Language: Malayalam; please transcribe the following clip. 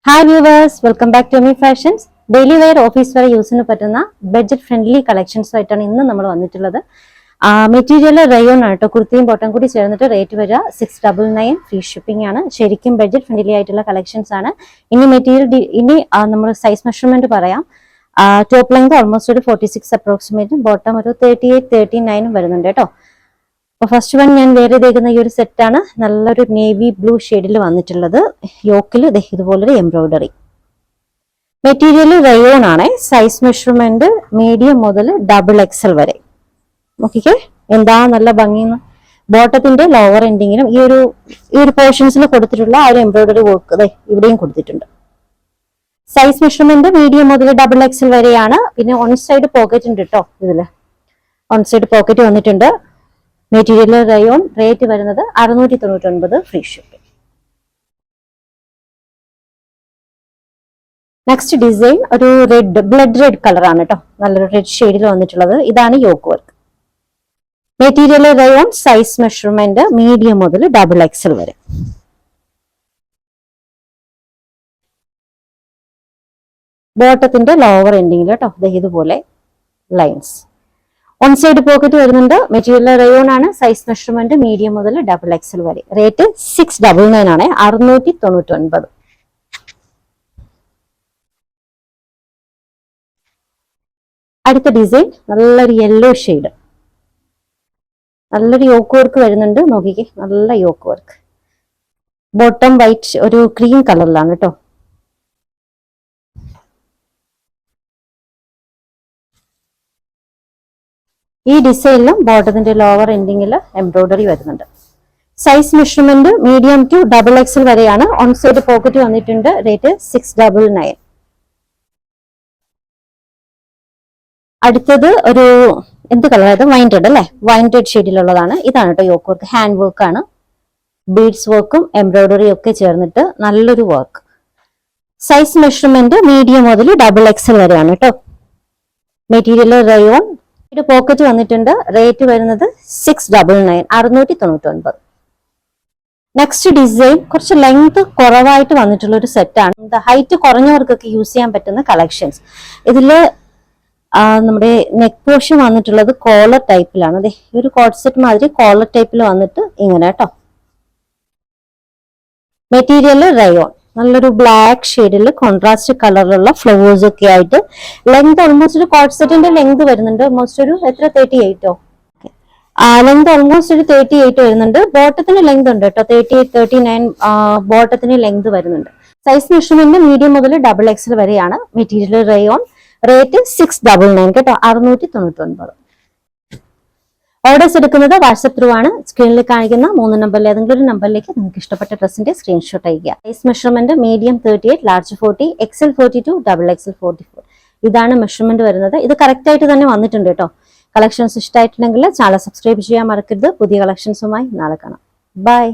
Hi viewers, welcome back to Ami Fashions. Daily wear office wear use ന് പറ്റുന്ന ബഡ്ജറ്റ് ഫ്രണ്ട്ലി കളക്ഷൻസ് ആയിട്ടാണ് ഇന്ന് നമ്മൾ വന്നിട്ടുള്ളത്. മെറ്റീരിയൽ റയോൺ ആണ് കേട്ടോ. കുർത്തിയും ബോട്ടം കൂടി ചേർന്നിട്ട് റേറ്റ് വരിക 699, ഫ്രീ ഷിപ്പിംഗ് ആണ്. ശരിക്കും ബഡ്ജറ്റ് ഫ്രണ്ട്ലി ആയിട്ടുള്ള കളക്ഷൻസ് ആണ്. ഇനി നമ്മൾ സൈസ് മെഷർമെന്റ് പറയാം. ടോപ്പ് ലെങ്ത് ഓൾമോസ്റ്റ് ഒരു 46 അപ്രോക്സിമേറ്റും ബോട്ടം ഒരു 38, 39 വരുന്നുണ്ട് കേട്ടോ. ഫസ്റ്റ് വൺ ഞാൻ വേറെ ചെയ്തേക്കുന്ന ഈ ഒരു സെറ്റാണ്. നല്ലൊരു നേവി ബ്ലൂ ഷെയ്ഡിൽ വന്നിട്ടുള്ളത്. യോക്കിൽ ഇതുപോലൊരു എംബ്രോയിഡറി. മെറ്റീരിയൽ റയോൺ ആണ്. സൈസ് മെഷർമെന്റ് മീഡിയം മുതൽ XXL വരെ. നോക്കിക്കേ എന്താ നല്ല ഭംഗിന്ന്. ബോട്ടത്തിന്റെ ലോവർ എൻഡിങ്ങിലും ഈ ഒരു പോർഷൻസിൽ കൊടുത്തിട്ടുള്ള ആ ഒരു എംബ്രോയിഡറി വർക്ക് ഇവിടെയും കൊടുത്തിട്ടുണ്ട്. സൈസ് മെഷർമെന്റ് മീഡിയം മുതൽ XXL വരെയാണ്. പിന്നെ ഓൺ സൈഡ് പോക്കറ്റ് ഉണ്ട് കേട്ടോ. ഇതില് ഓൺ സൈഡ് പോക്കറ്റ് വന്നിട്ടുണ്ട്. മെറ്റീരിയൽ റയോൺ, റേറ്റ് വരുന്നത് 699, ഫ്രീ ഷിപ്പിംഗ്. നെക്സ്റ്റ് ഡിസൈൻ ഒരു ബ്ലഡ് റെഡ് കളർ ആണ് കേട്ടോ. നല്ലൊരു റെഡ് ഷെയ്ഡിൽ വന്നിട്ടുള്ളത്. ഇതാണ് yoke work. Material rayon, size measurement medium മുതൽ XXL വരെ. ബോട്ടത്തിന്റെ ലോവർ എൻഡിങ്ങിൽ കേട്ടോ ഇതുപോലെ ലൈൻസ്. ഓൺ സൈഡ് പോക്കറ്റ് വരുന്നുണ്ട്. മെറ്റീരിയൽ റയോൺ ആണ്. സൈസ് മെഷർമെന്റ് മീഡിയം മുതൽ XXL വരെ. റേറ്റ് 699 ആണ്, 699. അടുത്ത ഡിസൈൻ നല്ലൊരു യെല്ലോ ഷെയ്ഡ്. നല്ലൊരു യോക്ക് വർക്ക് വരുന്നുണ്ട്. നോക്കിക്കേ നല്ല യോക്ക് വർക്ക്. ബോട്ടം വൈറ്റ് ഒരു ക്രീം കളറിലാണ് കേട്ടോ. ഈ ഡിസൈനിലും ബോട്ടത്തിന്റെ ലോവർ എൻഡിങ്ങിൽ എംബ്രോയിഡറി വരുന്നുണ്ട്. Size measurement medium to XXL വരെയാണ്. ഓൺ സൈഡ് പോക്കറ്റ് വന്നിട്ടുണ്ട്. റേറ്റ് 699. അടുത്തത് ഒരു എന്ത് കളർ? വൈൻ റെഡ് അല്ലെ? വൈൻ റെഡ് ഷെയ്ഡിലുള്ളതാണ്. ഇതാണ് കേട്ടോ യോക്ക് വർക്ക്. ഹാൻഡ് വർക്ക് ആണ്. ബീഡ്സ് വർക്കും എംബ്രോയിഡറിയും ഒക്കെ ചേർന്നിട്ട് നല്ലൊരു വർക്ക്. സൈസ് മെഷർമെന്റ് മീഡിയം മുതൽ XXL വരെയാണ് കേട്ടോ. Material rayon. ഒരു പോക്കറ്റ് വന്നിട്ടുണ്ട്. റേറ്റ് വരുന്നത് 699, 699. നെക്സ്റ്റ് ഡിസൈൻ കുറച്ച് ലെങ്ത് കുറവായിട്ട് വന്നിട്ടുള്ള ഒരു സെറ്റാണ്. ഹൈറ്റ് കുറഞ്ഞവർക്കൊക്കെ യൂസ് ചെയ്യാൻ പറ്റുന്ന കളക്ഷൻസ്. ഇതില് നമ്മുടെ നെക്ക് പോർഷൻ വന്നിട്ടുള്ളത് കോളർ ടൈപ്പിലാണ്. അതെ ഒരു കോട്ട് സെറ്റ് മാതിരി കോളർ ടൈപ്പിൽ വന്നിട്ട് ഇങ്ങനെ കേട്ടോ. Material rayon. നല്ലൊരു ബ്ലാക്ക് ഷെയ്ഡിൽ കോൺട്രാസ്റ്റ് കളറിലുള്ള ഫ്ലവേഴ്സ് ഒക്കെ ആയിട്ട്. ലെങ്ത് ഓൾമോസ്റ്റ് ഒരു കോട്ട് സെറ്റിന്റെ ലെങ്ത് വരുന്നുണ്ട്. ഓൾമോസ്റ്റ് ഒരു 38 ലെങ്ത് ഓൾമോസ്റ്റ് ഒരു 38 വരുന്നുണ്ട്. ബോട്ടത്തിന് ലെങ്ത് ഉണ്ട് കേട്ടോ. 38, 39 ബോട്ടത്തിന് ലെങ്ത് വരുന്നുണ്ട്. സൈസ് മെഷർമെന്റ് മീഡിയം മുതൽ XXL വരെയാണ്. Material rayon. റേറ്റ് 699 കേട്ടോ, 699. ഓർഡേഴ്സ് എടുക്കുന്നത് വാട്സ്ആപ്പ് ത്രൂ ആണ്. സ്ക്രീനിൽ കാണിക്കുന്ന 3 നമ്പറിൽ ഏതെങ്കിലും ഒരു നമ്പറിലേക്ക് നിങ്ങൾക്ക് ഇഷ്ടപ്പെട്ട ഡ്രസ്സിന്റെ സ്ക്രീൻഷോട്ട് അയക്കുക. Size measurement medium 38, large 40, XL 42, XXL 44. ഇതാണ് മെഷർമെന്റ് വരുന്നത്. ഇത് കറക്റ്റ് ആയിട്ട് തന്നെ വന്നിട്ടുണ്ട് കേട്ടോ. കളക്ഷൻസ് ഇഷ്ടമായിട്ടുണ്ടെങ്കിൽ ചാനൽ സബ്സ്ക്രൈബ് ചെയ്യാൻ മറക്കരുത്. പുതിയ കളക്ഷൻസുമായി നാളെ കാണാം. ബൈ.